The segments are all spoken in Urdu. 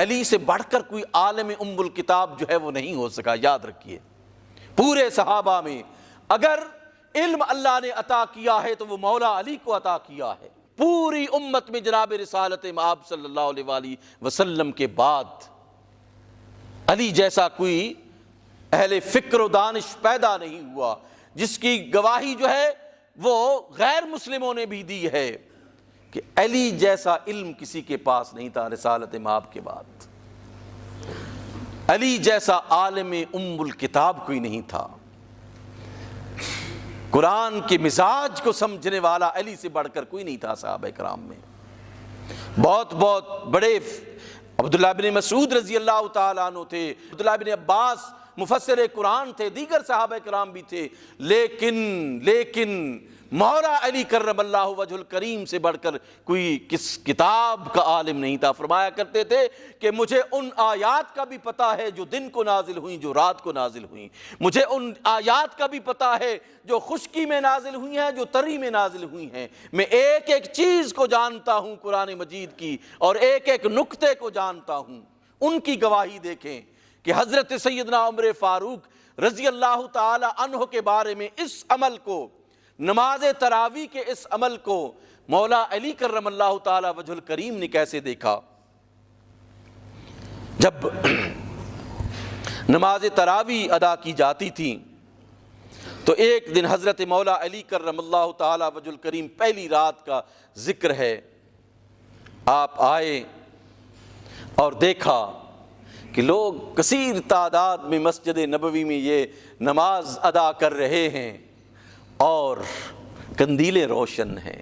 علی سے بڑھ کر کوئی عالم ام الکتاب جو ہے وہ نہیں ہو سکا. یاد رکھیے پورے صحابہ میں اگر علم اللہ نے عطا کیا ہے تو وہ مولا علی کو عطا کیا ہے. پوری امت میں جناب رسالت مآب صلی اللہ علیہ وآلہ وسلم کے بعد علی جیسا کوئی اہل فکر و دانش پیدا نہیں ہوا جس کی گواہی جو ہے وہ غیر مسلموں نے بھی دی ہے کہ علی جیسا علم کسی کے پاس نہیں تھا رسالت مآب کے بعد. علی جیسا عالم ام الکتاب کوئی نہیں تھا. قرآن کے مزاج کو سمجھنے والا علی سے بڑھ کر کوئی نہیں تھا صحابہ کرام میں. بہت بہت بڑے عبداللہ بن مسعود رضی اللہ تعالیٰ عنہ تھے, عبداللہ بن عباس مفسر قرآن تھے, دیگر صحابہ کرام بھی تھے, لیکن مولا علی کرم اللہ وجہ الکریم سے بڑھ کر کوئی کس کتاب کا عالم نہیں تھا. فرمایا کرتے تھے کہ مجھے ان آیات کا بھی پتہ ہے جو دن کو نازل ہوئیں, جو رات کو نازل ہوئیں. مجھے ان آیات کا بھی پتہ ہے جو خشکی میں نازل ہوئی ہیں, جو تری میں نازل ہوئی ہیں. میں ایک ایک چیز کو جانتا ہوں قرآن مجید کی, اور ایک ایک نقطے کو جانتا ہوں. ان کی گواہی دیکھیں کہ حضرت سیدنا عمر فاروق رضی اللہ تعالی عنہ کے بارے میں اس عمل کو, نماز تراویح کے اس عمل کو مولا علی کرم اللہ تعالی وجہ الکریم نے کیسے دیکھا. جب نماز تراویح ادا کی جاتی تھی تو ایک دن حضرت مولا علی کرم اللہ تعالی وجہ الکریم, پہلی رات کا ذکر ہے, آپ آئے اور دیکھا کہ لوگ کثیر تعداد میں مسجد نبوی میں یہ نماز ادا کر رہے ہیں اور قندیلیں روشن ہیں,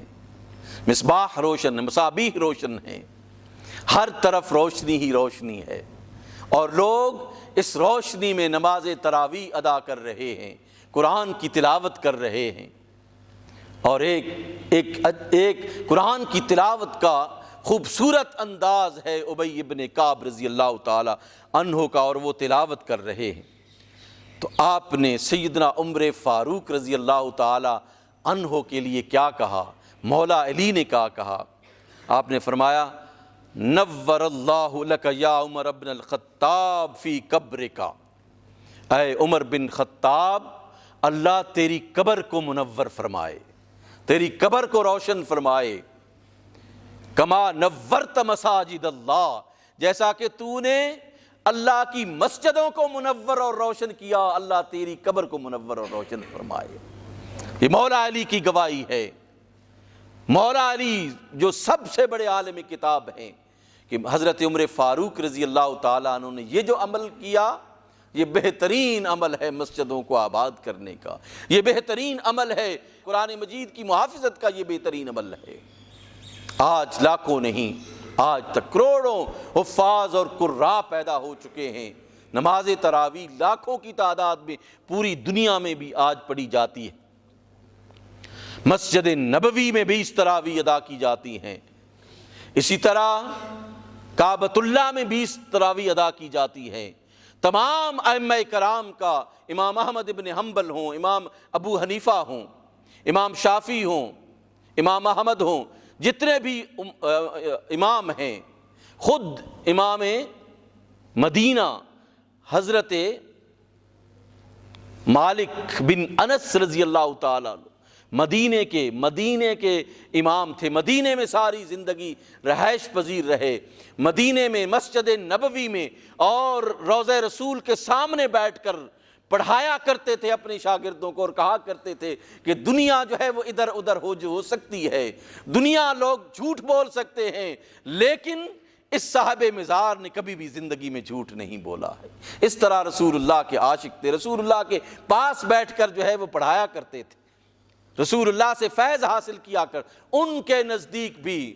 مصباح روشن ہیں, مصابیح روشن ہیں, ہر طرف روشنی ہی روشنی ہے, اور لوگ اس روشنی میں نماز تراویح ادا کر رہے ہیں, قرآن کی تلاوت کر رہے ہیں. اور ایک قرآن کی تلاوت کا خوبصورت انداز ہے ابی ابن کعب رضی اللہ تعالی عنہ کا, اور وہ تلاوت کر رہے ہیں. تو آپ نے سیدنا عمر فاروق رضی اللہ تعالی عنہ کے لیے کیا کہا, مولا علی نے کیا کہا. آپ نے فرمایا نور اللہ لک یا عمر بن الخطاب فی قبرک, اے عمر بن خطاب اللہ تیری قبر کو منور فرمائے, تیری قبر کو روشن فرمائے. کما نورت مساجد اللہ, جیسا کہ تو نے اللہ کی مسجدوں کو منور اور روشن کیا, اللہ تیری قبر کو منور اور روشن فرمائے. یہ مولا علی کی گواہی ہے. مولا علی جو سب سے بڑے عالم کتاب ہیں, کہ حضرت عمر فاروق رضی اللہ تعالیٰ عنہ نے یہ جو عمل کیا, یہ بہترین عمل ہے مسجدوں کو آباد کرنے کا, یہ بہترین عمل ہے قرآن مجید کی محافظت کا, یہ بہترین عمل ہے. آج لاکھوں نہیں, آج تک کروڑوں حفاظ اور قراء پیدا ہو چکے ہیں. نماز تراویح لاکھوں کی تعداد میں پوری دنیا میں بھی آج پڑھی جاتی ہے. مسجد نبوی میں بھی اس تراویح ادا کی جاتی ہیں. اسی طرح کعبۃ اللہ میں بھی اس تراویح ادا کی جاتی ہے. تمام ائمہ کرام کا, امام احمد بن حنبل ہوں, امام ابو حنیفہ ہوں, امام شافعی ہوں, امام احمد ہوں, جتنے بھی امام ہیں, خود امام مدینہ حضرت مالک بن انس رضی اللہ تعالیٰ مدینے کے امام تھے. مدینے میں ساری زندگی رہائش پذیر رہے, مدینے میں مسجد نبوی میں اور روضہ رسول کے سامنے بیٹھ کر پڑھایا کرتے تھے اپنے شاگردوں کو, اور کہا کرتے تھے کہ دنیا جو ہے وہ ادھر ادھر ہو سکتی ہے, دنیا لوگ جھوٹ بول سکتے ہیں, لیکن اس صاحب مزار نے کبھی بھی زندگی میں جھوٹ نہیں بولا ہے. اس طرح رسول اللہ کے عاشق تھے, رسول اللہ کے پاس بیٹھ کر جو ہے وہ پڑھایا کرتے تھے, رسول اللہ سے فیض حاصل کیا کر. ان کے نزدیک بھی,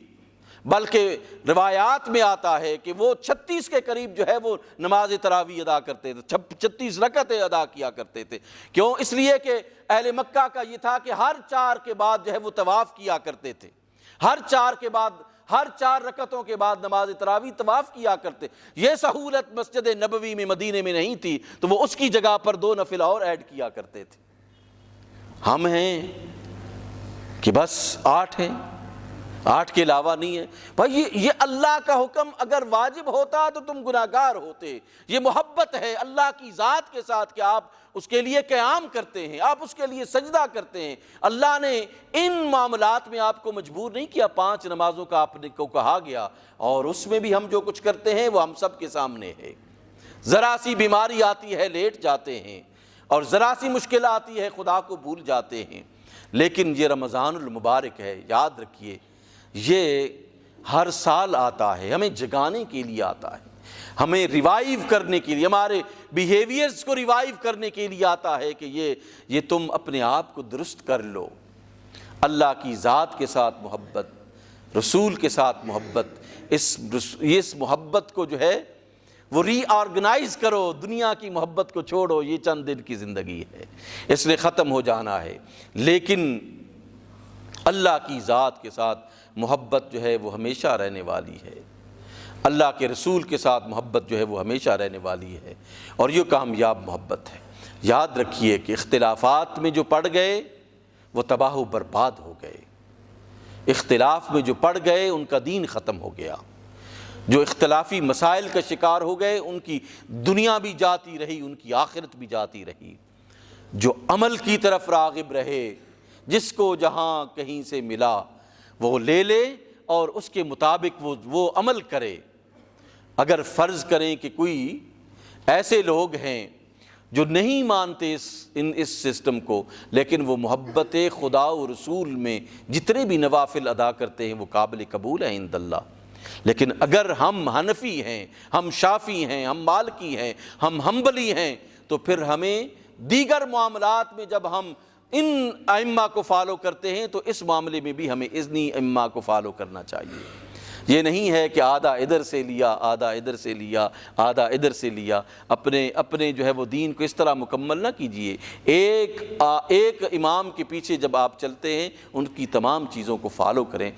بلکہ روایات میں آتا ہے کہ وہ 36 کے قریب جو ہے وہ نماز تراویح ادا کرتے تھے, 36 رکعتیں ادا کیا کرتے تھے. کیوں؟ اس لیے کہ اہل مکہ کا یہ تھا کہ ہر 4 کے بعد جو ہے وہ طواف کیا کرتے تھے, ہر 4 رکعتوں کے بعد نماز تراویح طواف کیا کرتے. یہ سہولت مسجد نبوی میں مدینے میں نہیں تھی, تو وہ اس کی جگہ پر 2 نفل اور ایڈ کیا کرتے تھے. ہم ہیں کہ بس 8 ہیں, 8 کے علاوہ نہیں ہے بھائی۔ یہ اللہ کا حکم اگر واجب ہوتا تو تم گناہگار ہوتے۔ یہ محبت ہے اللہ کی ذات کے ساتھ کہ آپ اس کے لیے قیام کرتے ہیں، آپ اس کے لیے سجدہ کرتے ہیں۔ اللہ نے ان معاملات میں آپ کو مجبور نہیں کیا، 5 نمازوں کا آپ کو کہا گیا، اور اس میں بھی ہم جو کچھ کرتے ہیں وہ ہم سب کے سامنے ہے۔ ذرا سی بیماری آتی ہے لیٹ جاتے ہیں، اور ذرا سی مشکل آتی ہے خدا کو بھول جاتے ہیں، لیکن یہ رمضان المبارک ہے، یاد رکھیے یہ ہر سال آتا ہے، ہمیں جگانے کے لیے آتا ہے، ہمیں ریوائیو کرنے کے لیے، ہمارے بیہیویئرز کو ریوائیو کرنے کے لیے آتا ہے کہ یہ تم اپنے آپ کو درست کر لو۔ اللہ کی ذات کے ساتھ محبت، رسول کے ساتھ محبت، اس محبت کو جو ہے وہ ری آرگنائز کرو۔ دنیا کی محبت کو چھوڑو، یہ چند دن کی زندگی ہے، اس نے ختم ہو جانا ہے، لیکن اللہ کی ذات کے ساتھ محبت جو ہے وہ ہمیشہ رہنے والی ہے، اللہ کے رسول کے ساتھ محبت جو ہے وہ ہمیشہ رہنے والی ہے، اور یہ کامیاب محبت ہے۔ یاد رکھیے کہ اختلافات میں جو پڑ گئے وہ تباہ و برباد ہو گئے، اختلاف میں جو پڑ گئے ان کا دین ختم ہو گیا، جو اختلافی مسائل کا شکار ہو گئے ان کی دنیا بھی جاتی رہی، ان کی آخرت بھی جاتی رہی۔ جو عمل کی طرف راغب رہے، جس کو جہاں کہیں سے ملا وہ لے لے اور اس کے مطابق وہ عمل کرے۔ اگر فرض کریں کہ کوئی ایسے لوگ ہیں جو نہیں مانتے اس سسٹم کو، لیکن وہ محبت خدا و رسول میں جتنے بھی نوافل ادا کرتے ہیں وہ قابل قبول ہیں عند اللہ، لیکن اگر ہم حنفی ہیں، ہم شافی ہیں، ہم مالکی ہیں، ہم حنبلی ہیں، تو پھر ہمیں دیگر معاملات میں جب ہم ان ائمہ کو فالو کرتے ہیں تو اس معاملے میں بھی ہمیں اذنی ائمہ کو فالو کرنا چاہیے۔ یہ نہیں ہے کہ آدھا ادھر سے لیا، آدھا ادھر سے لیا، آدھا ادھر سے لیا۔ اپنے جو ہے وہ دین کو اس طرح مکمل نہ کیجئے۔ ایک امام کے پیچھے جب آپ چلتے ہیں ان کی تمام چیزوں کو فالو کریں۔